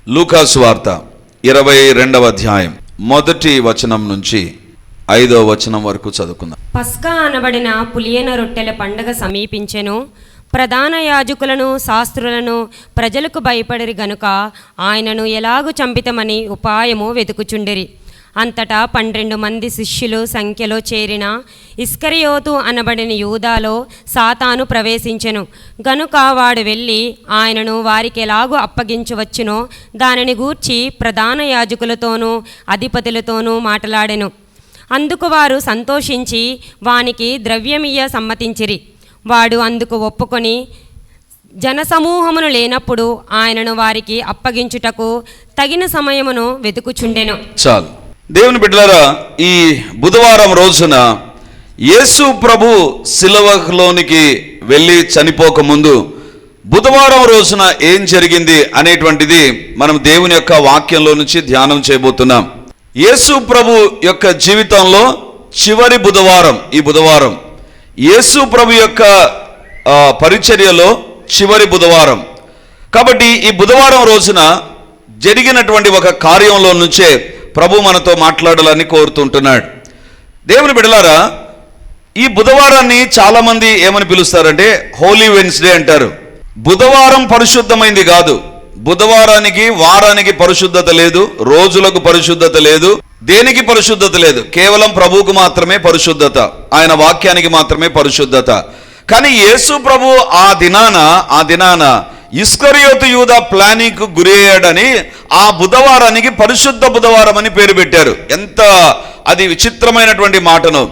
లూకా సువార్త 22వ అధ్యాయం 1వ వచనం నుంచి 5వ వచనం వరకు చదువుకుందాం. పస్కా అనబడిన పులియన రొట్టెల పండగ సమీపించెను. ప్రధాన యాజకులను శాస్త్రులను ప్రజలకు భయపడిరి గనుక ఆయనను ఎలాగు చంపితమని ఉపాయము వెతుకుచుండిరి. అంతటా 12 మంది శిష్యులు సంఖ్యలో చేరిన ఇస్కరియోతు అనబడిన యూదాలో సాతాను ప్రవేశించెను గనుక వాడు వెళ్ళి ఆయనను వారికి ఎలాగూ అప్పగించవచ్చునో దానిని గూర్చి ప్రధాన యాజకులతోనూ అధిపతులతోనూ మాట్లాడెను. అందుకు వారు సంతోషించి వానికి ద్రవ్యమియ్య సమ్మతించిరి. వాడు అందుకు ఒప్పుకొని జనసమూహమును లేనప్పుడు ఆయనను వారికి అప్పగించుటకు తగిన సమయమును వెతుకుచుండెను. చాలు. దేవుని బిడ్డలారా, ఈ బుధవారం రోజున యేసు ప్రభు సిలువలోనికి వెళ్ళి చనిపోకముందు బుధవారం రోజున ఏం జరిగింది అనేటువంటిది మనం దేవుని యొక్క వాక్యంలో నుంచి ధ్యానం చేయబోతున్నాం. యేసు ప్రభు యొక్క జీవితంలో చివరి బుధవారం ఈ బుధవారం. యేసు ప్రభు యొక్క పరిచర్యలో చివరి బుధవారం. కాబట్టి ఈ బుధవారం రోజున జరిగినటువంటి ఒక కార్యంలో నుంచే ప్రభు మనతో మాట్లాడాలని కోరుతుంటున్నాడు. దేవుని బిడ్డలారా, ఈ బుధవారాన్ని చాలామంది ఏమని పిలుస్తారంటే హోలీ వెన్స్డే అంటారు. బుధవారం పరిశుద్ధమైంది కాదు. బుధవారానికి వారానికి పరిశుద్ధత లేదు, రోజులకు పరిశుద్ధత లేదు, దేనికి పరిశుద్ధత లేదు. కేవలం ప్రభువుకు మాత్రమే పరిశుద్ధత, ఆయన వాక్యానికి మాత్రమే పరిశుద్ధత. కానీ యేసు ప్రభు ఆ దినాన ఇస్కరియోతు యూదా ప్లానింగ్కు గురి అయ్యాడని ఆ బుధవారానికి పరిశుద్ధ బుధవారం అని పేరు పెట్టారు. ఎంత అది విచిత్రమైనటువంటి మాటను.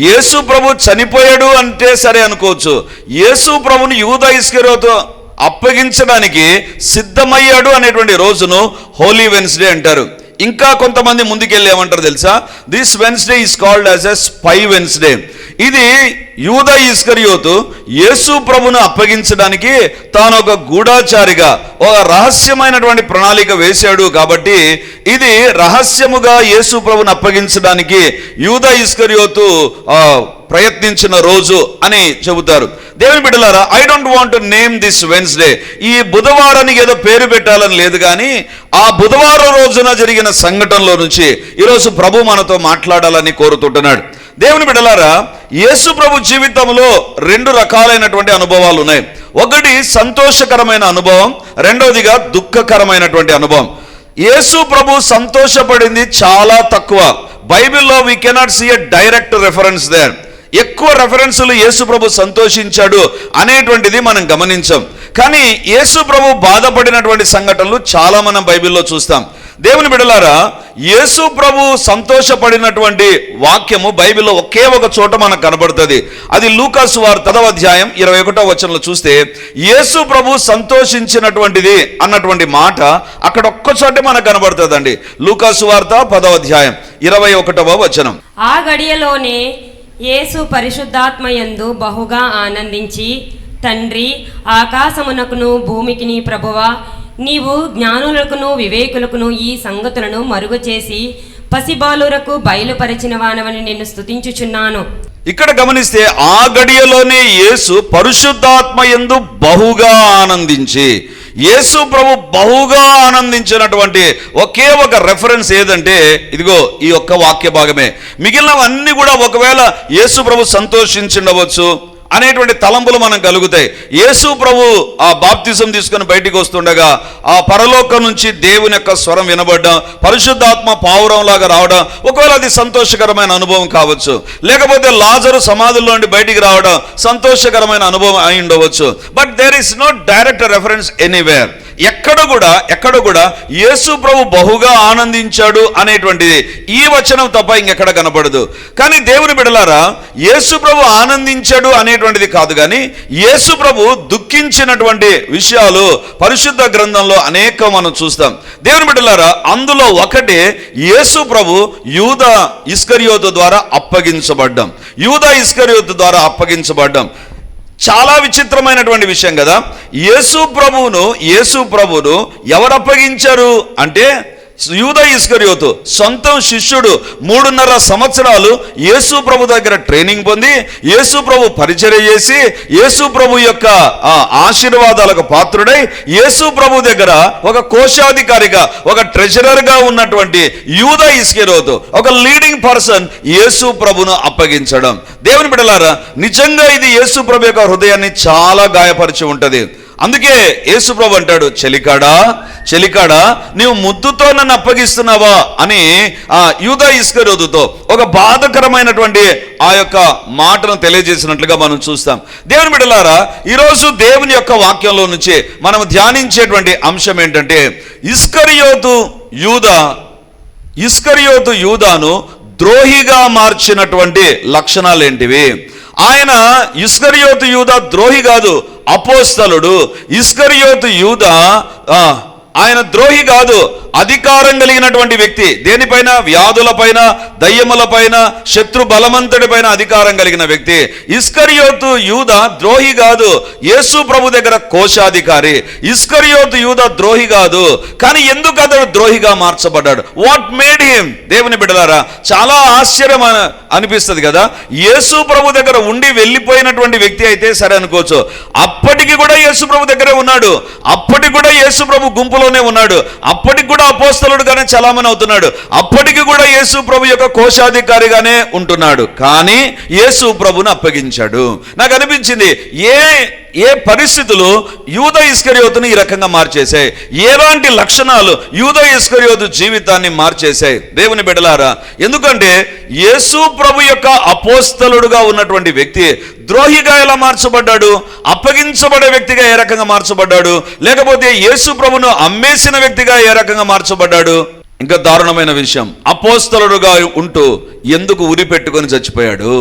యేసు ప్రభు చనిపోయాడు అంటే సరే అనుకోవచ్చు, యేసు ప్రభుని యూదా ఇస్కరియోతు అప్పగించడానికి సిద్ధమయ్యాడు అనేటువంటి రోజును హోలీ వెన్స్డే అంటారు. ఇంకా కొంతమంది ముందుకెళ్ళి ఏమంటారు తెలుసా? This Wednesday is called as a spy Wednesday. ఇది యూదా ఇస్కరియోతు యేసు ప్రభును అప్పగించడానికి తాను ఒక గూఢాచారిగా ఒక రహస్యమైనటువంటి ప్రణాళిక వేశాడు. కాబట్టి ఇది రహస్యముగా యేసు ప్రభును అప్పగించడానికి యూదా ఇస్కరియోతు ప్రయత్నించిన రోజు అని చెబుతారు. దేవుని బిడ్డలారా, I don't want to name this Wednesday. ఈ బుధవారానికి ఏదో పేరు పెట్టాలని లేదు, కానీ ఆ బుధవారం రోజున జరిగిన సంఘటనలో నుంచి ఈరోజు ప్రభు మనతో మాట్లాడాలని కోరుతుంటున్నాడు. దేవుని బిడ్డలారా, యేసు ప్రభు జీవితంలో 2 రకాలైనటువంటి అనుభవాలు ఉన్నాయి. ఒకటి సంతోషకరమైన అనుభవం, రెండవదిగా దుఃఖకరమైనటువంటి అనుభవం. యేసు ప్రభు సంతోషపడింది చాలా తక్కువ. బైబిల్లో we cannot see a direct reference there. ఎక్కువ రెఫరెన్సులు యేసు ప్రభు సంతోషించాడు అనేటువంటిది మనం గమనించాం. కానీ యేసు ప్రభు బాధపడినటువంటి సంఘటనలు చాలా మనం బైబిల్లో చూస్తాం. దేవుని బిడ్డలారా, యేసు ప్రభు సంతోషపడినటువంటి వాక్యము బైబిల్లో ఒకే ఒక చోట మనకు కనబడుతుంది. అది లూకా సువార్త 10వ అధ్యాయం 21వ వచనంలో చూస్తే యేసు ప్రభు సంతోషించినటువంటిది అన్నటువంటి మాట అక్కడ ఒక్క చోటే మనకు కనబడుతుందండి. లూకా సువార్త 10వ అధ్యాయం 21వ వచనం. ఆ గడియలోనే యేసు పరిశుద్ధాత్మయందు బహుగా ఆనందించి, తండ్రి, ఆకాశమునకును భూమికిని ప్రభువా, నీవు జ్ఞానులకును వివేకులకును ఈ సంగతులను మరుగు చేసి పసిబాలురకు బయలుపరిచిన వానవని నేను స్తుతించుచున్నాను. ఇక్కడ గమనిస్తే ఆ గడియలోనే యేసు పరిశుద్ధాత్మయందు బహుగా ఆనందించి, యేసు ప్రభు బహుగా ఆనందించినటువంటి ఒకే ఒక రెఫరెన్స్ ఏదంటే ఇదిగో ఈ ఒక్క వాక్య భాగమే. మిగిలినవన్నీ కూడా ఒకవేళ యేసు ప్రభు సంతోషించుండవచ్చు అనేటువంటి తలంపులు మనం కలుగుతాయి. యేసు ప్రభు ఆ బాప్తిజం తీసుకొని బయటికి వస్తుండగా ఆ పరలోకం నుంచి దేవుని యొక్క స్వరం వినబడడం, పరిశుద్ధాత్మ పావురంలాగా రావడం, ఒకవేళ అది సంతోషకరమైన అనుభవం కావచ్చు. లేకపోతే లాజరు సమాధుల్లో నుండి బయటికి రావడం సంతోషకరమైన అనుభవం అయి ఉండవచ్చు. But there is no direct reference anywhere. ఎక్కడ కూడా యేసు ప్రభు బహుగా ఆనందించాడు అనేటువంటిది ఈ వచనం తప్ప ఇంకెక్కడ కనపడదు. కానీ దేవుని బిడ్డలారా, యేసు ప్రభు ఆనందించాడు అనేటువంటిది కాదు, కానీ యేసు ప్రభు దుఃఖించినటువంటి విషయాలు పరిశుద్ధ గ్రంథంలో అనేకం మనం చూస్తాం. దేవుని బిడ్డలారా, అందులో ఒకటే యేసు ప్రభు యూదా ఇస్కరియోతు ద్వారా అప్పగించబడ్డం. చాలా విచిత్రమైనటువంటి విషయం కదా. యేసు ప్రభువును ఎవరు అప్పగించారు అంటే యూదా ఇస్కరియోతు సొంతం శిష్యుడు 3.5 సంవత్సరాలు యేసు ప్రభు దగ్గర ట్రైనింగ్ పొంది యేసు ప్రభు పరిచర్య చేసి యేసు ప్రభు యొక్క ఆశీర్వాదాలకు పాత్రుడై యేసు ప్రభు దగ్గర ఒక కోశాధికారిగా ఒక ట్రెజరర్గా ఉన్నటువంటి యూదా ఇస్కరియోతు ఒక లీడింగ్ పర్సన్ యేసు ప్రభును అప్పగించడం. దేవుని బిడ్డలారా, నిజంగా ఇది యేసు ప్రభు యొక్క హృదయాన్ని చాలా గాయపరిచి ఉంటది. అందుకే యేసు ప్రభు అంటాడు, చెలికాడా నీవు ముద్దుతో నన్ను అప్పగిస్తున్నావా అని యూదా ఇస్కరియోతుతో ఒక బాధకరమైనటువంటి ఆ యొక్క మాటను తెలియజేసినట్లుగా మనం చూస్తాం. దేవుని బిడ్డలారా, ఈరోజు దేవుని యొక్క వాక్యంలో నుంచి మనం ధ్యానించేటువంటి అంశం ఏంటంటే ఇస్కరియోతు యూదాను ద్రోహిగా మార్చినటువంటి లక్షణాలు ఏంటివి? ఆయన ఇస్కరియోతు యూదా ద్రోహి కాదు, అపోస్తలుడు. ఇస్కరియోతు యూదా ఆయన ద్రోహి కాదు, అధికారం కలిగినటువంటి వ్యక్తి. దేనిపైన? వ్యాధులపైన, దయ్యములపైన, శత్రు బలవంతుడిపైన అధికారం కలిగిన వ్యక్తి. ఇస్కరియోతు యూదా ద్రోహి కాదు, యేసు ప్రభు దగ్గర కోశాధికారి. ఇస్కరియోతు యూదా ద్రోహి కాదు, కానీ ఎందుకు అతడు ద్రోహిగా మార్చబడ్డాడు? What made him? దేవుని బిడ్డలారా, చాలా ఆశ్చర్యం అనిపిస్తుంది కదా. యేసు ప్రభు దగ్గర ఉండి వెళ్ళిపోయినటువంటి వ్యక్తి అయితే సరే అనుకోవచ్చు, అప్పటికి కూడా యేసు ప్రభు దగ్గరే ఉన్నాడు, అప్పటికి కూడా యేసు ప్రభు గుంపులోనే ఉన్నాడు, అప్పటికి కూడా అపోస్తలుడుగానే చలామణి అవుతున్నాడు, అప్పటికి కూడా యేసు ప్రభు యొక్క కోశాధికారిగానే ఉంటున్నాడు. కానీ యేసు ప్రభుని అప్పగించాడు. నాకు అనిపించింది, ఏ పరిస్థితులు యూదా ఇస్కరియోతుని ఈ రకంగా మార్చేశాయి, ఎలాంటి లక్షణాలు యూదా ఇస్కరియోతు జీవితాన్ని మార్చేశాయి. దేవుని బిడ్డలారా, ఎందుకంటే యేసు ప్రభు యొక్క అపోస్తలుడుగా ఉన్నటువంటి వ్యక్తి ద్రోహిగా ఎలా మార్చబడ్డాడు? అప్పగించబడే వ్యక్తిగా ఏ రకంగా మార్చబడ్డాడు? లేకపోతే యేసు ప్రభును అమ్మేసిన వ్యక్తిగా ఏ రకంగా మార్చబడ్డాడు? ఇంకా దారుణమైన విషయం, అపోస్తలుడుగా ఉంటూ ఎందుకు ఉరి పెట్టుకొని చచ్చిపోయాడు?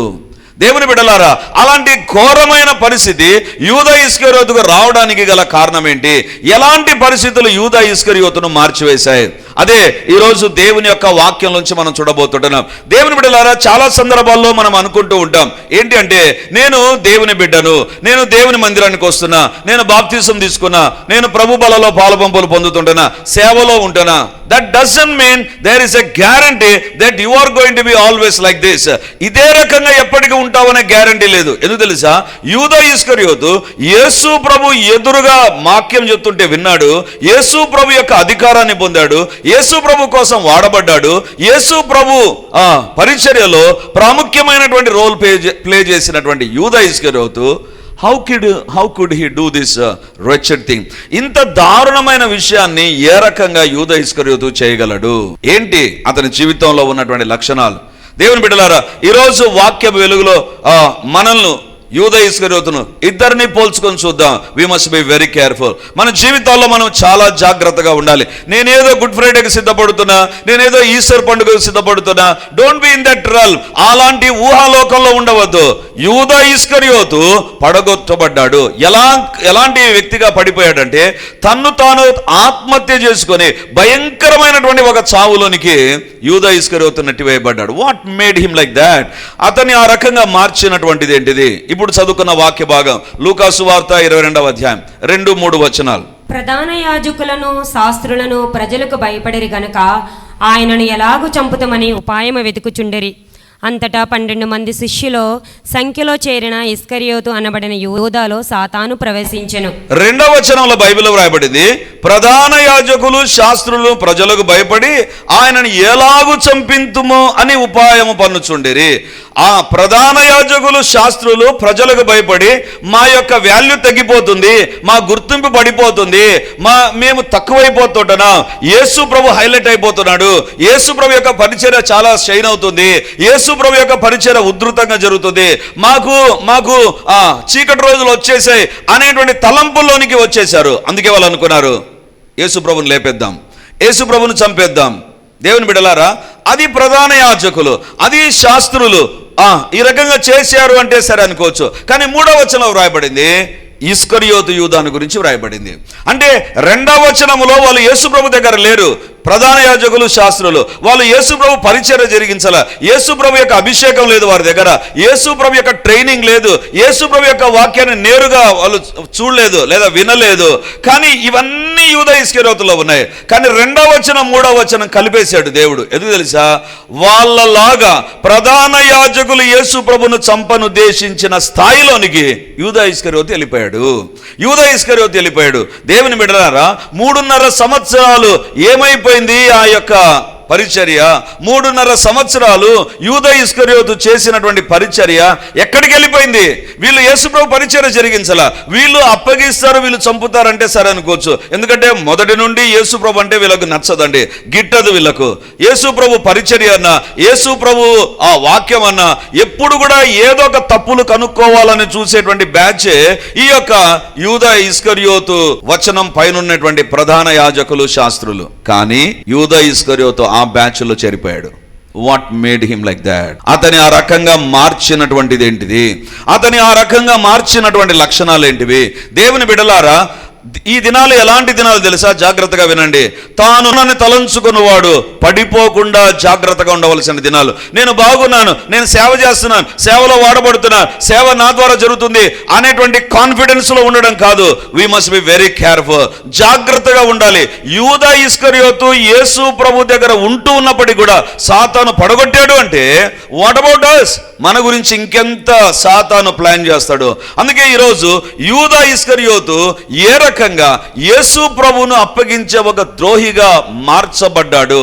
దేవుని బిడ్డలారా, అలాంటి ఘోరమైన పరిస్థితి యూదా ఇస్కరియోతుకు రావడానికి గల కారణం ఏంటి? ఎలాంటి పరిస్థితులు యూదా ఇస్కరియోతును మార్చివేశాయి? అదే ఈరోజు దేవుని యొక్క వాక్యం నుంచి మనం చూడబోతుంటున్నాం. దేవుని బిడ్డలారా, చాలా సందర్భాల్లో మనం అనుకుంటూ ఉంటాం ఏంటి అంటే, నేను దేవుని బిడ్డను, నేను దేవుని మందిరానికి వస్తున్నా, నేను బాప్తిసం తీసుకున్నా, నేను ప్రభు బలలో పాలుపంపులు పొందుతుంటున్నా, సేవలో ఉంటున్నా. That doesn't mean there is a guarantee that you are going to be always like this. ఇదే రకంగా ఎప్పటికీ ఉంటావనే గ్యారంటీ లేదు. ఎందుకు తెలుసా? యూదా ఇస్కరియోతు యేసు ప్రభు ఎదురుగా వాక్యం చెప్తుంటే విన్నాడు, యేసు ప్రభు యొక్క అధికారాన్ని పొందాడు, యేసు ప్రభు కోసం వాడబడ్డాడు, యేసు ప్రభు పరిచర్యలో ప్రాముఖ్యమైనటువంటి రోల్ ప్లే చేసినటువంటి యూదా ఇస్కరియోతు How could he do this wretched thing? ఇంత దారుణమైన విషయాన్ని ఏ రకంగా యూదా ఇస్కరియోతు చేయగలడు? ఏంటి అతని జీవితంలో ఉన్నటువంటి లక్షణాలు? దేవుని బిడ్డలారా, ఈరోజు వాక్య వెలుగులో మనల్ని యూదా ఇస్కరియోతును ఇద్దరిని పోల్చుకొని చూద్దాం. We must be very careful. మన జీవితాల్లో మనం చాలా జాగ్రత్తగా ఉండాలి. నేనేదో గుడ్ ఫ్రైడేకి సిద్ధపడుతున్నా, నేనేదో ఈస్టర్ పండుగకు సిద్ధపడుతున్నా, డోంట్ బి ఇన్ దట్ రల్. అలాంటి ఊహాలోకంలో ఉండవద్దు. యూదా ఇస్కరియోతు పడగొట్టబడ్డాడు. ఎలాంటి వ్యక్తిగా పడిపోయాడంటే, తన్ను తాను ఆత్మహత్య చేసుకొని భయంకరమైనటువంటి ఒక చావులోనికి యూదా ఇస్కరియోతు నెట్టివేయబడ్డాడు. What made him like that? అతన్ని ఆ రకంగా మార్చినటువంటిది ఏంటిది? ఇప్పుడు చదువుకున్న వాక్య భాగం లూకా సువార్త 22వ అధ్యాయం 2-3 వచనాలు. ప్రధాన యాజకులను శాస్త్రులను ప్రజలకు భయపడిరి గనుక ఆయనను ఎలాగూ చంపుతామని ఉపాయము వెతుకుచుండిరి. అంతటా 12 మంది శిష్యులో సంఖ్యలో చేరిన ఇస్కరియోతు అనబడిన యూదాలో సాతాను ప్రవేశించెను. 2వ వచనంలో బైబిల్లో వ్రాయబడింది, ప్రధాన యాజకులు శాస్త్రులు ప్రజలకు భయపడి ఆయనను ఎలాగూ చంపింతుమో అని ఉపాయము పన్నుచుండిరి. ఆ ప్రధాన యాజకులు శాస్త్రులు ప్రజలకు భయపడి మా యొక్క వాల్యూ తగ్గిపోతుంది, మా గుర్తింపు పడిపోతుంది, మేము తక్కువైపోతుంటున్నాం, యేసు ప్రభు హైలైట్ అయిపోతున్నాడు, యేసు ప్రభు యొక్క పరిచర్య చాలా షైన్ అవుతుంది, యేసు ప్రభు యొక్క పరిచర్య ఉధృతంగా జరుగుతుంది, మాకు చీకటి రోజులు వచ్చేసాయి అనేటువంటి తలంపుల్లోనికి వచ్చేశారు. అందుకే వాళ్ళు అనుకున్నారు, యేసు ప్రభుని లేపేద్దాం, యేసు ప్రభుని చంపేద్దాం. దేవుని బిడ్డలారా, అది ప్రధాన యాజకులు, అది శాస్త్రులు ఈ రకంగా చేశారు అంటే సరే అనుకోవచ్చు. కానీ 3వ వచనంలో వ్రాయబడింది ఇస్కరియోతు యూదాను గురించి వ్రాయబడింది. అంటే 2వ వచనములో వాళ్ళు యేసు ప్రభు దగ్గర లేరు. ప్రధాన యాజకులు శాస్త్రులు వాళ్ళు యేసు ప్రభు పరిచర్య జరిగించాల, యేసు ప్రభు యొక్క అభిషేకం లేదు వారి దగ్గర, యేసు ప్రభు యొక్క ట్రైనింగ్ లేదు, యేసు ప్రభు యొక్క వాక్యాన్ని నేరుగా వాళ్ళు చూడలేదు లేదా వినలేదు. కానీ ఇవన్నీ అన్ని యూదా ఇస్కరియోతులో ఉన్నాయి. కానీ 2వ వచనం 3వ వచనం కలిపేశాడు దేవుడు. ఎందుకు తెలుసా? వాళ్ళలాగా ప్రధాన యాజకులు యేసు ప్రభును చంపనుద్దేశించిన స్థాయిలోనికి యూదా ఇస్కరియోతు వెళ్ళిపోయాడు. యూదా ఇస్కరియోతు వెళ్ళిపోయాడు. దేవుని బిడ్డలారా, 3.5 సంవత్సరాలు ఏమైపోయింది ఆ యొక్క పరిచర్య? 3.5 సంవత్సరాలు యూదా ఇస్కరియోతు చేసినటువంటి పరిచర్య ఎక్కడికి వెళ్ళిపోయింది? వీళ్ళు యేసుప్రభు పరిచర్య జరిగించాల, వీళ్ళు అప్పగిస్తారు, వీళ్ళు చంపుతారంటే సరే అనుకోవచ్చు. ఎందుకంటే మొదటి నుండి యేసుప్రభు అంటే వీళ్ళకు నచ్చదండి, గిట్టదు వీళ్ళకు. యేసుప్రభు పరిచర్య అన్నా, యేసుప్రభు ఆ వాక్యం అన్నా ఎప్పుడు కూడా ఏదో ఒక తప్పులు కనుక్కోవాలని చూసేటువంటి బ్యాచే ఈ యొక్క యూదా ఇస్కరియోతు వచనం పైన ఉన్నటువంటి ప్రధాన యాజకులు, శాస్త్రులు. కానీ యూదా ఇస్కరియోతు ఆ బ్యాచ్ లో చేరిపోయాడు. What made him like that? అతని ఆ రకంగా మార్చినటువంటిది ఏంటిది? అతని ఆ రకంగా మార్చినటువంటి లక్షణాలు ఏంటివి? దేవుని బిడ్డలారా, ఈ దినాలు ఎలాంటి దినాలు తెలుసా? జాగ్రత్తగా వినండి. తాను నన్ను తలంచుకున్నవాడు పడిపోకుండా జాగ్రత్తగా ఉండవలసిన దినాలు. నేను బాగున్నాను, నేను సేవ చేస్తున్నాను, సేవలో వాడబడుతున్నాను, సేవ నా ద్వారా జరుగుతుంది అనేటువంటి కాన్ఫిడెన్స్ లో ఉండడం కాదు. We must be very careful. జాగ్రత్తగా ఉండాలి. యూదా ఇస్కరియోతు యేసు ప్రభు దగ్గర ఉంటూ ఉన్నప్పటికీ కూడా సాతాను పడగొట్టాడు అంటే వాట్ అబౌట్ us? మన గురించి ఇంకెంత సాతాను ప్లాన్ చేస్తాడు. అందుకే ఈరోజు యూదా ఇస్కరియోతు ఏ రకంగా యేసు ప్రభువును అప్పగించే ఒక ద్రోహిగా మార్చబడ్డాడు,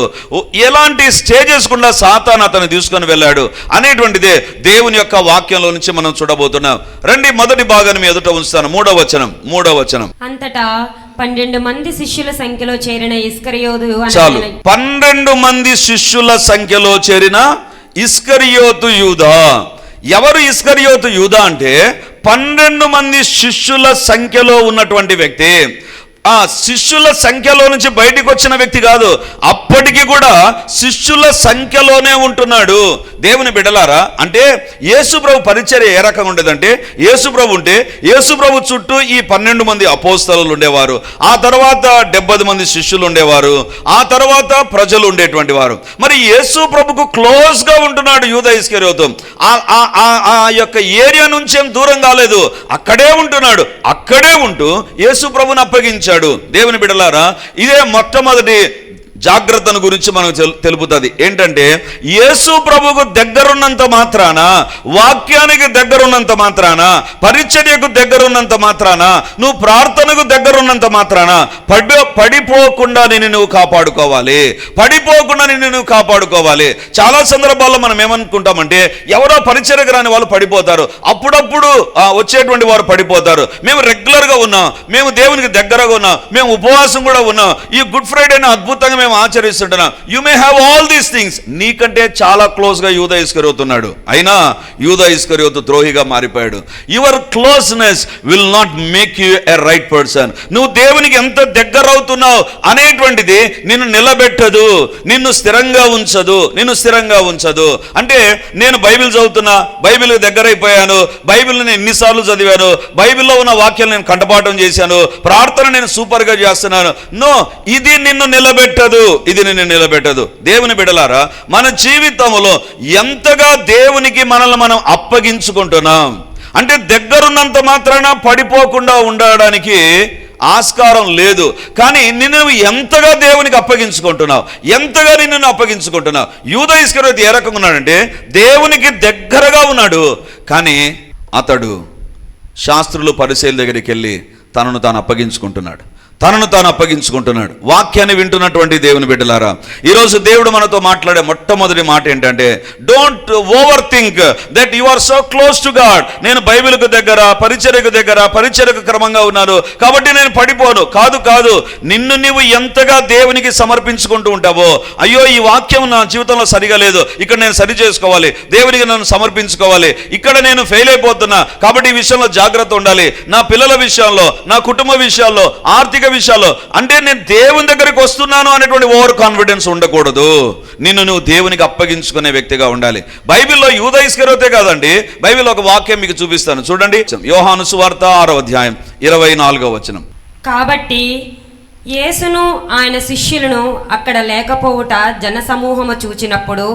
ఎలాంటి స్టేజెస్ గుండా సాతాను అతను తీసుకొని వెళ్ళాడు అనేటువంటిదే దేవుని యొక్క వాక్యంలో నుంచి మనం చూడబోతున్నాం. రండి, మొదటి భాగాన్ని మీ ఎదుట ఉంచుతాను. 3వ వచనం. అంతటా 12 మంది శిష్యుల సంఖ్యలో చేరిన ఇస్కరియోతు చాలు. 12 మంది శిష్యుల సంఖ్యలో చేరిన ఇస్కరియోతు యూదా. ఎవరు ఇస్కరియోతు యూదా అంటే 12 మంది శిష్యుల సంఖ్యలో ఉన్నటువంటి వ్యక్తి. ఆ శిష్యుల సంఖ్యలో నుంచి బయటికి వచ్చిన వ్యక్తి కాదు, అప్పటికి కూడా శిష్యుల సంఖ్యలోనే ఉంటున్నాడు. దేవుని బిడ్డలారా, అంటే యేసుప్రభు పరిచర్య ఏ రకంగా ఉండేదంటే, యేసుప్రభు ఉంటే యేసుప్రభు చుట్టూ ఈ 12 మంది అపోస్తలులు ఉండేవారు, ఆ తర్వాత 70 మంది శిష్యులు ఉండేవారు, ఆ తర్వాత ప్రజలు ఉండేటువంటి వారు. మరి యేసుప్రభుకు క్లోజ్ గా ఉంటున్నాడు యూదా ఇస్కరియోతు. ఆ యొక్క ఏరియా నుంచేం దూరం కాలేదు, అక్కడే ఉంటున్నాడు. అక్కడే ఉంటూ యేసుప్రభుని అప్పగించాడు. దేవుని బిడ్డలారా, ఇదే మొట్టమొదటి జాగ్రత్తను గురించి మనకు తెలుపుతుంది. ఏంటంటే, యేసు ప్రభువుకు దగ్గరున్నంత మాత్రాన, వాక్యానికి దగ్గరున్నంత మాత్రాన, పరిచర్యకు దగ్గరున్నంత మాత్రాన, నువ్వు ప్రార్థనకు దగ్గరున్నంత మాత్రాన పడిపోకుండా నువ్వు కాపాడుకోవాలి. చాలా సందర్భాల్లో మనం ఏమనుకుంటామంటే, ఎవరో పరిచర్యకు రాని వాళ్ళు పడిపోతారు, అప్పుడప్పుడు వచ్చేటువంటి వారు పడిపోతారు. మేము రెగ్యులర్ గా ఉన్నాం, మేము దేవునికి దగ్గరగా ఉన్నాం, మేము ఉపవాసం కూడా ఉన్నాం, ఈ గుడ్ ఫ్రైడేని అద్భుతంగా ఆచరిస్తుంటున్నాం. You may have all these things. నీకంటే చాలా క్లోజ్ గా యూదా ఇస్కరియోతు ఉన్నాడు. అయినా యూదా ఇస్కరియోతు ద్రోహిగా మారిపోయాడు. Your closeness will not make you a right person. నువ్వు దేవునికి ఎంత దగ్గర అవుతున్నావు అనేటువంటిది నిన్ను నిలబెట్టదు, నిన్ను స్థిరంగా ఉంచదు. అంటే నేను బైబిల్ చదువుతున్నా, బైబిల్ దగ్గర అయిపోయాను, బైబిల్ నేను ఎన్నిసార్లు చదివాను, బైబిల్లో ఉన్న వాక్యాలు నేను కంఠపాఠం చేశాను, ప్రార్థన నేను సూపర్ గా చేస్తున్నాను. నో, ఇది నిన్ను నిలబెట్టదు. దేవుని బిడ్డలారా, మన జీవితంలో ఎంతగా దేవునికి మనల్ని మనం అప్పగించుకుంటున్నాం అంటే, దగ్గరున్నంత మాత్రాన పడిపోకుండా ఉండడానికి ఆస్కారం లేదు. కానీ నిన్ను ఎంతగా దేవునికి అప్పగించుకుంటున్నావు, యూదా ఇస్కరియోతు ఏ రకంగా ఉన్నాడంటే, దేవునికి దగ్గరగా ఉన్నాడు, కానీ అతడు శాస్త్రులు పరిసయ్యుల దగ్గరికి వెళ్ళి తనను తాను అప్పగించుకుంటున్నాడు. వాక్యాన్ని వింటున్నటువంటి దేవుని బిడ్డలారా, ఈరోజు దేవుడు మనతో మాట్లాడే మొట్టమొదటి మాట ఏంటంటే, don't over think that you are so close to God. నేను బైబిల్కు దగ్గర, పరిచర్యకు క్రమంగా ఉన్నాను కాబట్టి నేను పడిపోను. కాదు, నిన్ను నీవు ఎంతగా దేవునికి సమర్పించుకుంటూ ఉంటావో, అయ్యో ఈ వాక్యం నా జీవితంలో సరిగా లేదు, ఇక్కడ నేను సరి చేసుకోవాలి, దేవునికి నన్ను సమర్పించుకోవాలి, ఇక్కడ నేను ఫెయిల్ అయిపోతున్నా కాబట్టి ఈ విషయంలో జాగ్రత్త ఉండాలి, నా పిల్లల విషయంలో, నా కుటుంబ విషయాల్లో, ఆర్థిక విషయాల్లో, అంటే నేను దేవుని దగ్గరికి వస్తున్నాను అనేటువంటి ఓవర్ కాన్ఫిడెన్స్ ఉండకూడదు. నువ్వు దేవునికి అప్పగించుకునే వ్యక్తిగా ఉండాలి. బైబిల్లో యూదా ఇస్కరియోతే కాదండి, బైబిల్లో ఒక వాక్యం మీకు చూపిస్తాను, చూడండి. యోహాను సువార్త 6వ అధ్యాయం 24వ వచనం. కాబట్టి యేసును ఆయన శిష్యులను అక్కడ లేకపోవుట జనసమూహము చూచినప్పుడు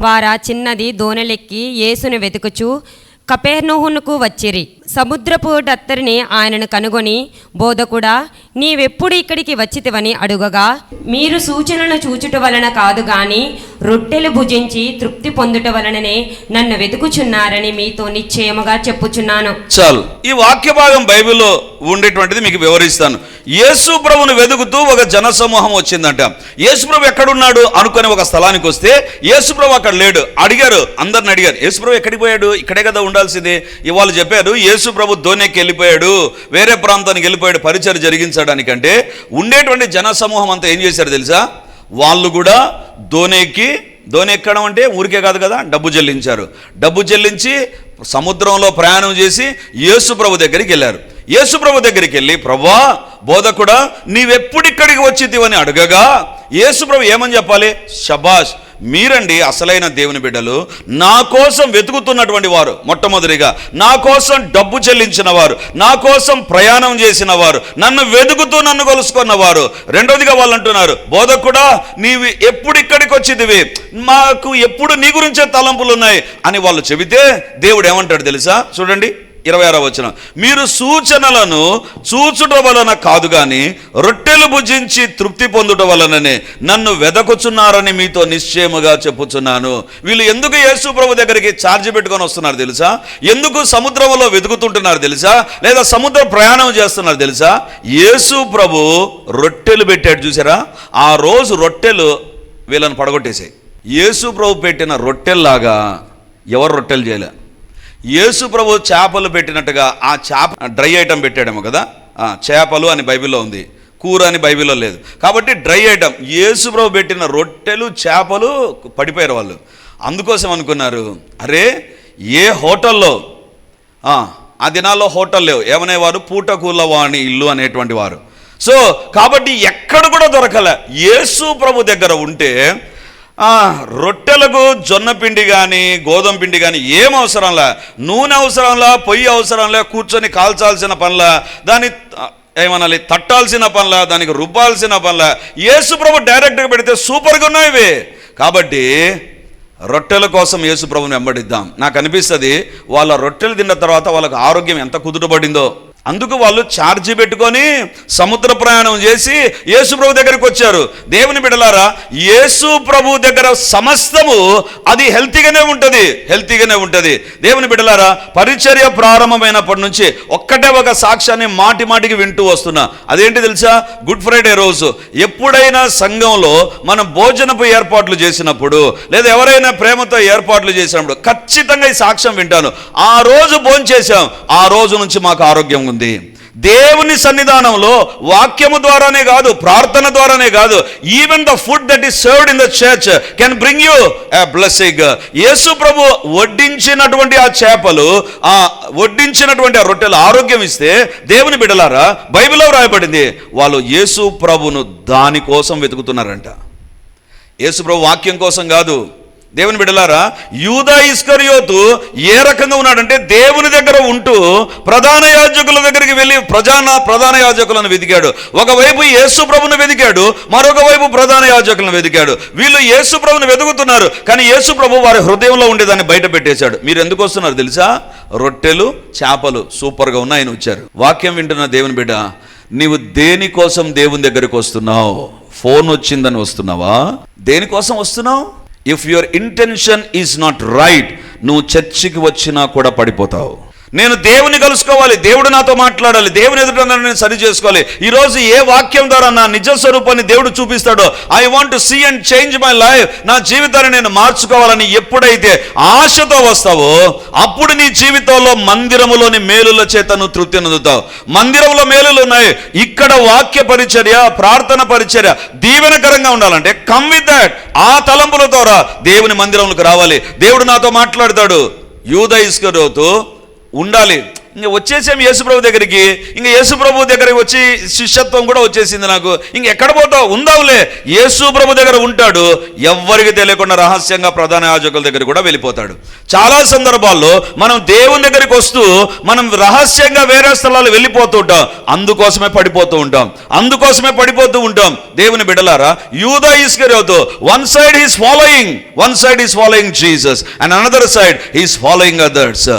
వారా చిన్నది దోణెలెక్కి యేసును వెతుకుచు కపెర్నహూమునకు వచ్చిరి. సముద్రపు డత్తరిని ఆయనను కనుగొని, బోధకుడా, నీవెప్పుడు ఇక్కడికి వచ్చితివని అడుగగా, మీరు సూచనను చూచుట వలన కాదు గాని రొట్టెలు భుజించి తృప్తి పొందుట వలననే నన్ను వెతుకుచున్నారని మీతో నిశ్చయముగా చెప్పుచున్నాను. చాలు. ఈ వాక్య భాగం బైబిల్లో ఉండేటువంటిది మీకు వివరిస్తాను. యేసు ప్రభువును వెతుకుతూ ఒక జన సమూహం వచ్చిందంట. యేసు ప్రభు ఎక్కడున్నాడు అనుకుని ఒక స్థలానికి వస్తే యేసు ప్రభు అక్కడ లేడు. అడిగారు, అందరిని అడిగారు, యేసు ప్రభు ఎక్కడికి పోయాడు? ఇక్కడే కదా ఉండాల్సింది. ఇవాళ చెప్పారు యేసు ప్రభు దోణికి వెళ్ళిపోయాడు, వేరే ప్రాంతానికి వెళ్ళిపోయాడు పరిచర్య జరిగించడానికంటే. ఉండేటువంటి జన సమూహం అంతా ఏం చేశారు తెలుసా? వాళ్ళు కూడా దోణి ఎక్కడం అంటే ఊరికే కాదు కదా, డబ్బు చెల్లించారు. డబ్బు చెల్లించి సముద్రంలో ప్రయాణం చేసి యేసు ప్రభు దగ్గరికి వెళ్ళారు. యేసు ప్రభు దగ్గరికి వెళ్ళి, ప్రభువా, బోధకుడా, నీవెప్పుడిక్కడికి వచ్చితివని అడగగా యేసు ప్రభు ఏమని చెప్పాలి? శబాష్, మీరండి అసలైన దేవుని బిడ్డలు, నా కోసం వెతుకుతున్నటువంటి వారు. మొట్టమొదటిగా నా కోసం డబ్బు చెల్లించిన వారు, నా కోసం ప్రయాణం చేసిన వారు, నన్ను వెతుకుతూ నన్ను కొలుసుకున్న వారు. రెండోదిగా వాళ్ళు అంటున్నారు, బోధకుడా, నీవు ఎప్పుడు ఇక్కడికి వచ్చిదివి, మాకు ఎప్పుడు నీ గురించే తలంపులు ఉన్నాయి అని వాళ్ళు చెబితే దేవుడు ఏమంటాడు తెలుసా? చూడండి 26వ వచనం, మీరు సూచనలను చూచుట వలన కాదు గాని రొట్టెలు భుజించి తృప్తి పొందుట వలననే నన్ను వెదకుచున్నారని మీతో నిశ్చయముగా చెప్పుచున్నాను. వీళ్ళు ఎందుకు యేసు ప్రభు దగ్గరికి ఛార్జ్ పెట్టుకొని వస్తున్నారు తెలుసా? ఎందుకు సముద్రంలో వెతుకుతుంటున్నారు తెలుసా? లేదా సముద్ర ప్రయాణం చేస్తున్నారు తెలుసా? యేసు ప్రభు రొట్టెలు పెట్టాడు చూసారా? ఆ రోజు రొట్టెలు వీళ్ళని పడగొట్టేసాయి. యేసు ప్రభు పెట్టిన రొట్టెల్లాగా ఎవరు రొట్టెలు చేయలే. యేసు ప్రభు చేపలు పెట్టినట్టుగా ఆ చేప డ్రై ఐటమ్ పెట్టాడేమో కదా, చేపలు అని బైబిల్లో ఉంది, కూర అని బైబిల్లో లేదు. కాబట్టి డ్రై ఐటమ్. యేసు ప్రభు పెట్టిన రొట్టెలు చేపలు పడిపోయారు వాళ్ళు. అందుకోసం అనుకున్నారు, అరే ఏ హోటల్లో ఆ దినాల్లో హోటల్ లేవు, ఏమనేవారు? పూటకూలవాణి ఇల్లు అనేటువంటి వారు. సో కాబట్టి ఎక్కడ కూడా దొరకలే. యేసు ప్రభు దగ్గర ఉంటే రొట్టెలకు జొన్న పిండి కానీ గోధుమ పిండి కానీ ఏం అవసరంలా, నూనె అవసరంలా, పొయ్యి అవసరంలా, కూర్చొని కాల్చాల్సిన పనుల, దాన్ని ఏమనాలి తట్టాల్సిన పనుల, దానికి రుబ్బాల్సిన పనుల. యేసు ప్రభు డైరెక్ట్గా పెడితే సూపర్గా ఉన్నాయి. కాబట్టి రొట్టెల కోసం యేసు ప్రభుని వెంబడిద్దాం. నాకు అనిపిస్తుంది వాళ్ళ రొట్టెలు తిన్న తర్వాత వాళ్ళకి ఆరోగ్యం ఎంత కుదుటపడిందో. అందుకు వాళ్ళు ఛార్జీ పెట్టుకొని సముద్ర ప్రయాణం చేసి యేసు ప్రభు దగ్గరికి వచ్చారు. దేవుని బిడ్డలారా, యేసు ప్రభు దగ్గర సమస్తము అది హెల్తీగానే ఉంటుంది. దేవుని బిడ్డలారా, పరిచర్య ప్రారంభమైనప్పటి నుంచి ఒక్కటే ఒక సాక్ష్యాన్ని మాటి మాటికి వింటూ వస్తున్నా. అదేంటి తెలుసా? గుడ్ ఫ్రైడే రోజు ఎప్పుడైనా సంఘంలో మనం భోజనపు ఏర్పాట్లు చేసినప్పుడు, లేదా ఎవరైనా ప్రేమతో ఏర్పాట్లు చేసినప్పుడు ఖచ్చితంగా ఈ సాక్ష్యం వింటాను. ఆ రోజు భోంచేశాం, ఆ రోజు నుంచి మాకు ఆరోగ్యం ఉంది. దేవుని సన్నిధానంలో వాక్యము ద్వారానే కాదు, ప్రార్థన ద్వారానే కాదు, even the food that is served in the church can bring you a blessing. యేసు ప్రభు వడ్డించినటువంటి ఆ చేపలు, వడ్డించినటువంటి ఆ రొట్టెలు ఆరోగ్యం ఇస్తే, దేవుని బిడ్డలారా, బైబిల్లో రాయబడింది వాళ్ళు యేసు ప్రభును దానికోసం వెతుకుతున్నారంట. యేసు ప్రభు వాక్యం కోసం కాదు. దేవుని బిడ్డలారా, యూదా ఇస్కరియోతు ఏ రకంగా ఉన్నాడంటే దేవుని దగ్గర ఉంటూ ప్రధాన యాజకుల దగ్గరికి వెళ్ళి ప్రధాన యాజకులను వెతికాడు. ఒకవైపు యేసు ప్రభును వెతికాడు, మరొక వైపు ప్రధాన యాజకులను వెతికాడు. వీళ్ళు యేసు ప్రభును వెతుకుతున్నారు, కానీ యేసు ప్రభు వారి హృదయంలో ఉండేదాన్ని బయట పెట్టేశాడు. మీరు ఎందుకు వస్తున్నారు తెలుసా? రొట్టెలు చేపలు సూపర్గా ఉన్నాయని వచ్చారు. వాక్యం వింటున్న దేవుని బిడ్డ, నీవు దేనికోసం దేవుని దగ్గరికి వస్తున్నావు? ఫోన్ వచ్చిందని వస్తున్నావా? దేనికోసం వస్తున్నావు? If your intention is not right, నువ్వు చర్చికి వచ్చినా కూడా పడిపోతావు. నేను దేవుని కలుసుకోవాలి, దేవుడు నాతో మాట్లాడాలి, దేవుని ఎదుట నేను సరి చేసుకోవాలి. ఈరోజు ఏ వాక్యం ద్వారా నా నిజ స్వరూపాన్ని దేవుడు చూపిస్తాడో, I want to see and change my life, నా జీవితాన్ని నేను మార్చుకోవాలని ఎప్పుడైతే ఆశతో వస్తావో, అప్పుడు నీ జీవితంలో మందిరములోని మేలుల చేత నువ్వు తృప్తి పొందుతావు. మందిరంలో మేలులు ఉన్నాయి. ఇక్కడ వాక్య పరిచర్య, ప్రార్థన పరిచర్య దీవెనకరంగా ఉండాలంటే కమ్ విత్ దట్. ఆ తలంపుల ద్వారా దేవుని మందిరంలోకి రావాలి. దేవుడు నాతో మాట్లాడతాడు. యూదా ఇస్కరియోతు ఉండాలి. ఇంక వచ్చేసాం యేసుప్రభు దగ్గరికి, ఇంక యేసుప్రభు దగ్గరికి వచ్చి శిష్యత్వం కూడా వచ్చేసింది నాకు, ఇంక ఎక్కడ పోతావు? ఉందావులే. యేసుప్రభు దగ్గర ఉంటాడు, ఎవ్వరికి తెలియకుండా రహస్యంగా ప్రధాన యాజకుల దగ్గర కూడా వెళ్ళిపోతాడు. చాలా సందర్భాల్లో మనం దేవుని దగ్గరికి వస్తూ మనం రహస్యంగా వేరే స్థలాలు వెళ్ళిపోతూ ఉంటాం. అందుకోసమే పడిపోతూ ఉంటాం. దేవుని బిడ్డలారా, యూదా ఇస్కరియోతు one side is following Jesus and another side is following others.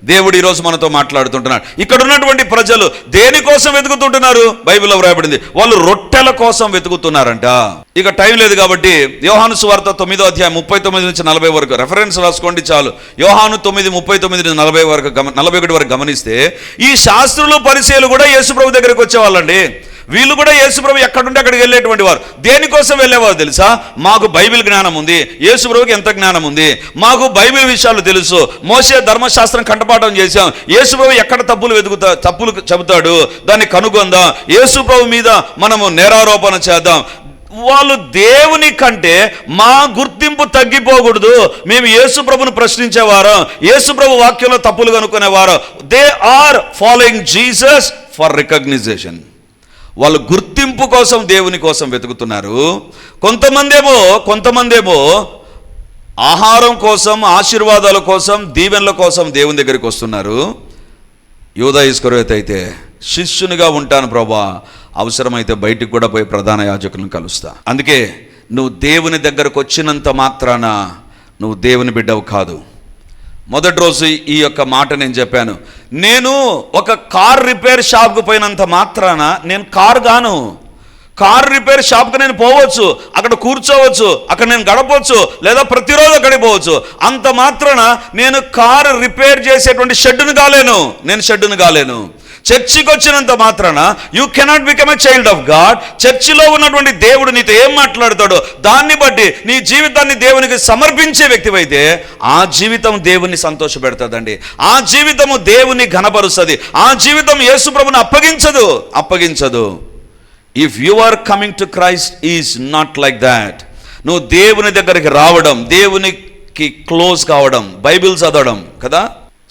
దేవుడు ఈరోజు మనతో మాట్లాడుతుంటున్నాడు. ఇక్కడ ఉన్నటువంటి ప్రజలు దేనికోసం వెతుకుతుంటున్నారు? బైబిల్లో వ్రాయబడింది, వాళ్ళు రొట్టెల కోసం వెతుకుతున్నారంట. ఇక టైం లేదు కాబట్టి యోహాను సువార్త 9వ అధ్యాయం 39 నుంచి 40 వరకు రెఫరెన్స్ రాసుకోండి చాలు. యోహాను 9:39 నుంచి 41 వరకు గమనిస్తే, ఈ శాస్త్రులు పరిచయులు కూడా యేసుప్రభు దగ్గరికి వచ్చేవాళ్ళండి. వీళ్ళు కూడా యేసుప్రభు ఎక్కడుంటే అక్కడికి వెళ్ళేటువంటి వారు. దేనికోసం వెళ్ళేవారు తెలుసా? మాకు బైబిల్ జ్ఞానం ఉంది, యేసుప్రభుకి ఎంత జ్ఞానం ఉంది, మాకు బైబిల్ విషయాలు తెలుసు, మోషే ధర్మశాస్త్రం కంఠపాఠం చేశాం, యేసుప్రభు ఎక్కడ తప్పులు చెబుతాడు దాన్ని కనుగొందాం, యేసుప్రభు మీద మనము నేరారోపణ చేద్దాం. వాళ్ళు దేవుని కంటే మా గుర్తింపు తగ్గిపోకూడదు, మేము యేసుప్రభును ప్రశ్నించేవారు, యేసుప్రభు వాక్యంలో తప్పులు కనుక్కునేవారు. They are following Jesus for recognition. వాళ్ళు గుర్తింపు కోసం దేవుని కోసం వెతుకుతున్నారు. కొంతమందేమో ఆహారం కోసం, ఆశీర్వాదాల కోసం, దీవెనల కోసం దేవుని దగ్గరికి వస్తున్నారు. యూదా ఇస్కరియోతు అయితే శిష్యునిగా ఉంటాను ప్రభా, అవసరమైతే బయటికి కూడా పోయి ప్రధాన యాజకులను కలుస్తా. అందుకే నువ్వు దేవుని దగ్గరకు వచ్చినంత మాత్రాన నువ్వు దేవుని బిడ్డవు కాదు. మొదటి రోజు ఈ యొక్క మాట నేను చెప్పాను. నేను ఒక కార్ రిపేర్ షాప్కు పోయినంత మాత్రాన నేను కారు గాను. కార్ రిపేర్ షాప్కి నేను పోవచ్చు, అక్కడ కూర్చోవచ్చు, అక్కడ నేను గడపవచ్చు, లేదా ప్రతిరోజు అక్కడికి పోవచ్చు. అంత మాత్రాన నేను కారు రిపేర్ చేసేటువంటి షెడ్డును కాలేను. చర్చికి వచ్చినంత మాత్రాన you cannot become a child of God. చర్చిలో ఉన్నటువంటి దేవుడు నీతో ఏం మాట్లాడతాడో దాన్ని బట్టి నీ జీవితాన్ని దేవునికి సమర్పించే వ్యక్తివైతే ఆ జీవితం దేవుని సంతోషపెడతాదండి. ఆ జీవితము దేవుని ఘనపరుస్తుంది. ఆ జీవితం యేసుప్రభుని అప్పగించదు. If you are coming to Christ is not like that. నువ్వు దేవుని దగ్గరికి రావడం, దేవునికి క్లోజ్ కావడం, బైబిల్ చదవడం కదా.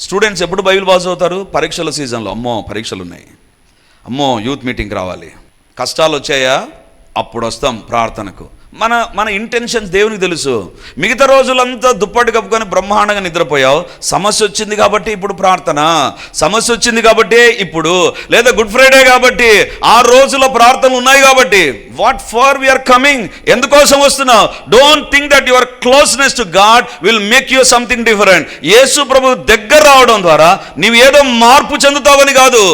స్టూడెంట్స్ ఎప్పుడు బైబిల్ పాస్ అవుతారు? పరీక్షల సీజన్లో. అమ్మో పరీక్షలు ఉన్నాయి, అమ్మో యూత్ మీటింగ్కి రావాలి, కష్టాలు వచ్చాయా అప్పుడు వస్తాం ప్రార్థనకు. మన ఇంటెన్షన్స్ దేవునికి తెలుసు. మిగతా రోజులంతా దుప్పటి కప్పుకొని బ్రహ్మాండంగా నిద్రపోయావు. సమస్య వచ్చింది కాబట్టి ఇప్పుడు ప్రార్థన, సమస్య వచ్చింది కాబట్టి ఇప్పుడు, లేదా గుడ్ ఫ్రైడే కాబట్టి, ఆ రోజుల ప్రార్థనలు ఉన్నాయి కాబట్టి. What for we're coming? ఎందుకోసం వస్తున్నావు? Don't think that your closeness to God will make you something different. యేసు ప్రభు దగ్గర రావడం ద్వారా నీవు ఏదో మార్పు చెందుతావని కాదు.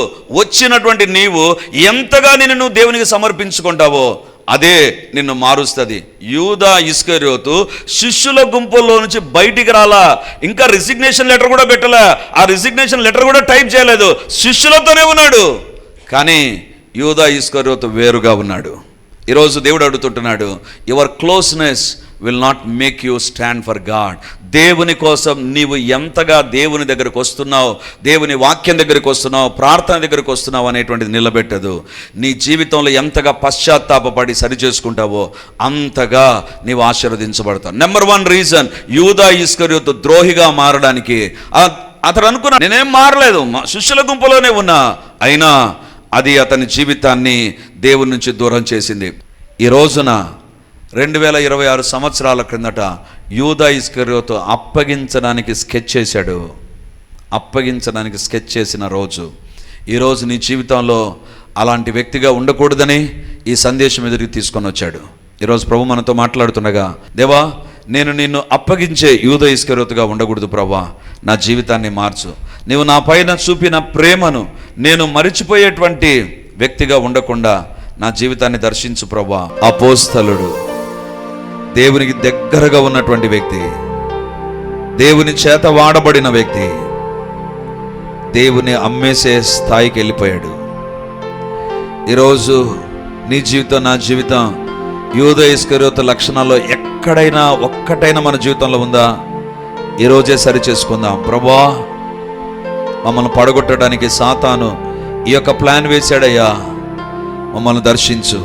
వచ్చినటువంటి నీవు ఎంతగా నిన్ను దేవునికి సమర్పించుకుంటావో అదే నిన్ను మారుస్తుంది. యూదా ఇస్కరియోతు శిష్యుల గుంపుల్లో నుంచి బయటికి రాలా, ఇంకా రిజిగ్నేషన్ లెటర్ కూడా పెట్టలే, ఆ రిజిగ్నేషన్ లెటర్ కూడా టైప్ చేయలేదు, శిష్యులతోనే ఉన్నాడు. కానీ యూదా ఇస్కరియోతు వేరుగా ఉన్నాడు. ఈరోజు దేవుడు అడుగుతుంటున్నాడు, your closeness will not make you stand for God. దేవుని కోసం నీవు ఎంతగా దేవుని దగ్గరకు వస్తున్నావు, దేవుని వాక్యం దగ్గరికి వస్తున్నావు, ప్రార్థన దగ్గరికి వస్తున్నావు అనేటువంటిది నిలబెట్టదు. నీ జీవితంలో ఎంతగా పశ్చాత్తాపడి సరి చేసుకుంటావో అంతగా నీవు ఆశీర్వదించబడతావు. నెంబర్ 1 రీజన్ యూదా ఇస్కరియోతు ద్రోహిగా మారడానికి, అతడు అనుకున్నా నేనేం మారలేదు, శిష్యుల గుంపులోనే ఉన్నా, అయినా అది అతని జీవితాన్ని దేవుని నుంచి దూరం చేసింది. ఈ రోజున 2026 సంవత్సరాల క్రిందట యూదా ఇస్కరియోతు అప్పగించడానికి స్కెచ్ చేసిన రోజు. ఈరోజు నీ జీవితంలో అలాంటి వ్యక్తిగా ఉండకూడదని ఈ సందేశం ఎదురికి తీసుకొని వచ్చాడు. ఈరోజు ప్రభు మనతో మాట్లాడుతుండగా, దేవా నేను నిన్ను అప్పగించే యూదా ఇస్కరియోతుగా ఉండకూడదు ప్రభా, నా జీవితాన్ని మార్చు. నీవు నా పైన చూపిన ప్రేమను నేను మరిచిపోయేటువంటి వ్యక్తిగా ఉండకుండా నా జీవితాన్ని దర్శించు ప్రభా. అపోస్తలుడు, దేవునికి దగ్గరగా ఉన్నటువంటి వ్యక్తి, దేవుని చేత వాడబడిన వ్యక్తి, దేవుని అమ్మేసే స్థాయికి వెళ్ళిపోయాడు. ఈరోజు నీ జీవితం, నా జీవితం యూదా ఇస్కరియోతు లక్షణాల్లో ఒక్కటైనా మన జీవితంలో ఉందా? ఈరోజే సరి చేసుకుందాం. ప్రభువా, మమ్మల్ని పడగొట్టడానికి సాతాను ఈ యొక్క ప్లాన్ వేశాడయ్యా, మమ్మల్ని దర్శించు.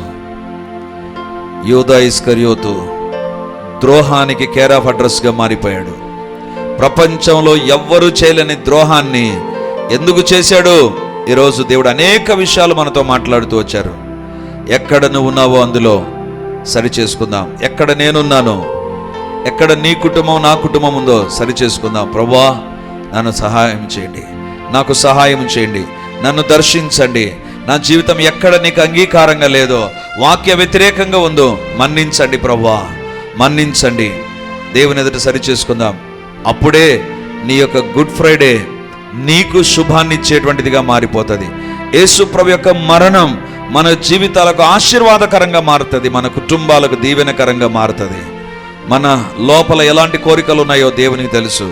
యూదా ఇస్కరియోతు ద్రోహానికి కేర్ ఆఫ్ అడ్రస్గా మారిపోయాడు. ప్రపంచంలో ఎవ్వరూ చేయలేని ద్రోహాన్ని ఎందుకు చేశాడు? ఈరోజు దేవుడు అనేక విషయాలు మనతో మాట్లాడుతూ వచ్చారు. ఎక్కడ నువ్వు ఉన్నావో అందులో సరి చేసుకుందాం. ఎక్కడ నేనున్నానో, ఎక్కడ నీ కుటుంబం నా కుటుంబం ఉందో సరి చేసుకుందాం. ప్రభువా, నన్ను సహాయం చేయండి, నాకు సహాయం చేయండి, నన్ను దర్శించండి. నా జీవితం ఎక్కడ నీకు అంగీకారంగా లేదో, వాక్య వ్యతిరేకంగా ఉందో మన్నించండి ప్రభువా, మన్నించండి. దేవుని ఎదుట సరి చేసుకుందాం. అప్పుడే నీ యొక్క గుడ్ ఫ్రైడే నీకు శుభాన్ని ఇచ్చేటువంటిదిగా మారిపోతుంది. యేసు ప్రభు యొక్క మరణం మన జీవితాలకు ఆశీర్వాదకరంగా మారుతుంది, మన కుటుంబాలకు దీవెనకరంగా మారుతుంది. మన లోపల ఎలాంటి కోరికలు ఉన్నాయో దేవునికి తెలుసు,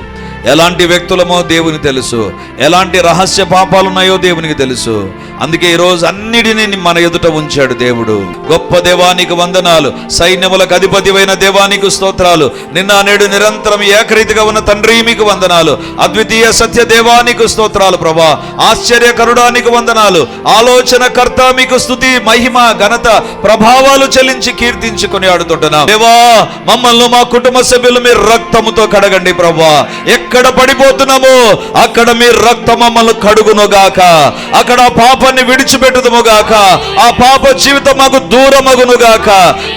ఎలాంటి వ్యక్తులమో దేవునికి తెలుసు, ఎలాంటి రహస్య పాపాలు ఉన్నాయో దేవునికి తెలుసు. అందుకే ఈరోజు అన్నిటినీ మన ఎదుట ఉంచాడు దేవుడు. గొప్ప దేవానికి వందనాలు, సైన్యములకు అధిపతివైన దేవానికి స్తోత్రాలు. నిన్న నేడు నిరంతరం ఏకరీతిగా ఉన్న తండ్రి మీకు వందనాలు. అద్వితీయ సత్య దేవానికి స్తోత్రాలు ప్రభా. ఆశ్చర్యకరుడానికి వందనాలు. ఆలోచనకర్త మీకు స్తుతి, మహిమ, ఘనత, ప్రభావాలు చెల్లించి కీర్తించుకొని ఆడుతుంటున్నాం. దేవా, మమ్మల్ని మా కుటుంబ సభ్యులు మీరు రక్తముతో కడగండి ప్రభా. ఎక్కడ పడిపోతున్నామో అక్కడ మీ రక్తం మమ్మల్ని కడుగునుగాక. అక్కడ ఆ పాపాన్ని విడిచిపెట్టుదుముగాక. ఆ పాప జీవితం మాకు దూరమగునుగాక.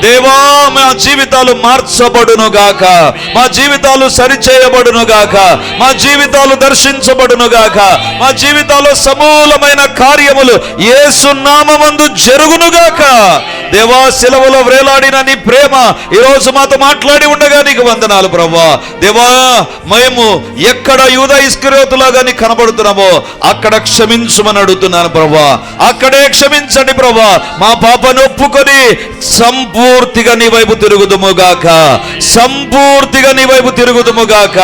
దేవా, మా జీవితాలు మార్చబడునుగాక, మా జీవితాలు సరిచేయబడునుగాక, మా జీవితాలు దర్శించబడునుగాక, మా జీవితాల్లో సమూలమైన కార్యములు యేసు నామమందు జరుగునుగాక. దేవా, శిలువలో వ్రేలాడిన నీ ప్రేమ ఈరోజు మాతో మాట్లాడి ఉండగా నీకు వందనాలు ప్రభా. దేవా, మేము ఎక్కడ యూదా ఇస్కరియోతులాగా నీ కనబడుతున్నామో అక్కడ క్షమించుమని అడుగుతున్నాను ప్రభా. అక్కడే క్షమించండి ప్రభా. మా పాపను ఒప్పుకొని సంపూర్తిగా నీ వైపు తిరుగుదుముగాక, సంపూర్తిగా నీ వైపు తిరుగుదుముగాక,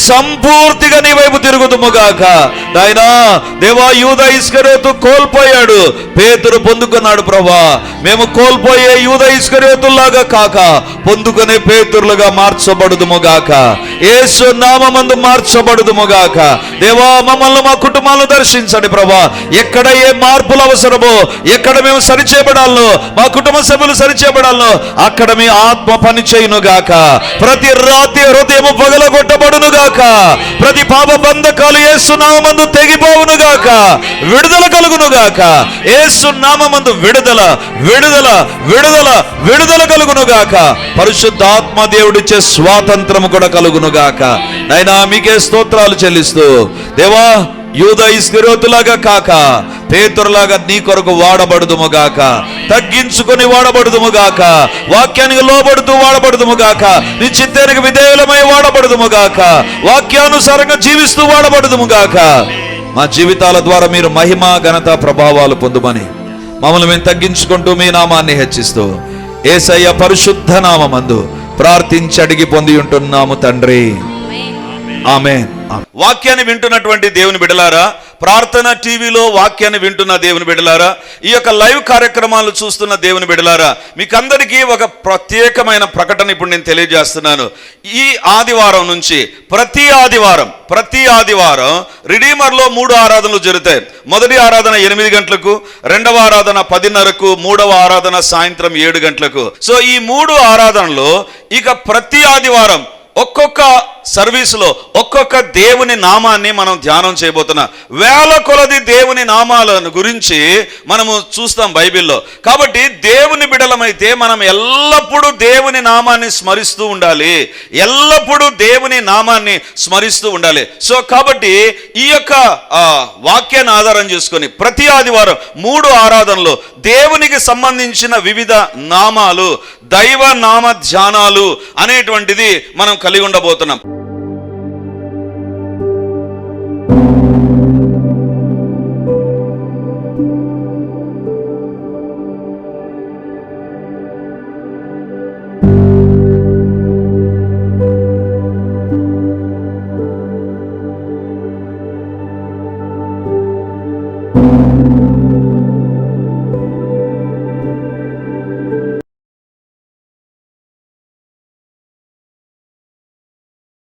సంపూర్తిగా నీ వైపు తిరుగుదుముగాక. నాయనా దేవా, యూదా ఇస్కరియోతు కోల్పోయాడు, పేతురు పొందుకున్నాడు ప్రభా. మేము కోల్పోయే యూదా ఇస్కరియోతులాగా కాక పొందుకునే పేతురులుగా మార్చబడుదుముగాక. యేసు నామమందు మార్చబడుదుముగాక. దేవా, మమ్మల్ని మా కుటుంబాలను దర్శించండి ప్రభా. ఎక్కడ ఏ మార్పులు అవసరమో, ఎక్కడ మేము సరిచేయబడాలనో, మా కుటుంబ సభ్యులు సరిచేయబడాలనో అక్కడ మీ ఆత్మ పని చేయునుగాక. ప్రతి రాత్రి హృదయము పగలగొట్టబడునుగాక. ప్రతి పాప బంధకాలు యేసు నామమందు తెగిపోవునుగాక. విడుదల కలుగునుగాక. యేసు నామమందు విడుదల విడుదల విడుదల విడుదల కలుగునుగాక. పరిశుద్ధాత్మ దేవుడిచ్చే స్వాతంత్రము కూడా కలుగునుగాక. నాయనా మీకే స్తోత్రాలు చెల్లిస్తూ, దేవా, యూదా ఇస్కరియోతులాగా కాక పేతురులాగా నీ కొరకు వాడబడుదుముగాక. తగ్గించుకొని వాడబడుదుముగాక. వాక్యానికి లోబడుతూ వాడబడుదుముగాక. నీ చిత్తానికి విధేయులమై వాడబడుదుముగాక. వాక్యానుసారంగా జీవిస్తూ వాడబడుదుముగాక. మా జీవితాల ద్వారా మీరు మహిమ, ఘనత, ప్రభావాలు పొందుమని మమ్మల్ని మేము తగ్గించుకుంటూ మీ నామాన్ని హెచ్చిస్తూ యేసయ్య పరిశుద్ధ నామమందు ప్రార్థించి అడిగి పొంది ఉంటున్నాము తండ్రి. ఆమేన్. వాక్యాన్ని వింటున్నటువంటి దేవుని బిడ్డలారా, ప్రార్థన టీవీలో వాక్యాన్ని వింటున్న దేవుని బిడ్డలారా, ఈ యొక్క లైవ్ కార్యక్రమాలు చూస్తున్న దేవుని బిడ్డలారా, మీకందరికీ ఒక ప్రత్యేకమైన ప్రకటన ఇప్పుడు నేను తెలియజేస్తున్నాను. ఈ ఆదివారం నుంచి ప్రతి ఆదివారం రిడీమర్లో 3 ఆరాధనలు జరుగుతాయి. మొదటి ఆరాధన 8 గంటలకు, రెండవ ఆరాధన 10:30కు, మూడవ ఆరాధన సాయంత్రం 7 గంటలకు. సో ఈ 3 ఆరాధనలో ఇక ప్రతి ఆదివారం ఒక్కొక్క సర్వీసులో ఒక్కొక్క దేవుని నామాన్ని మనం ధ్యానం చేయబోతున్నాం. వేల కొలది దేవుని నామాలను గురించి మనము చూస్తాం బైబిల్లో. కాబట్టి దేవుని బిడలమైతే మనం ఎల్లప్పుడూ దేవుని నామాన్ని స్మరిస్తూ ఉండాలి, ఎల్లప్పుడూ దేవుని నామాన్ని స్మరిస్తూ ఉండాలి. సో కాబట్టి ఈ యొక్క వాక్యాన్ని ఆధారం చేసుకొని ప్రతి ఆదివారం 3 ఆరాధనలు దేవునికి సంబంధించిన వివిధ నామాలు, దైవ నామ ధ్యానాలు అనేటువంటిది మనం కలిగి ఉండబోతున్నాం.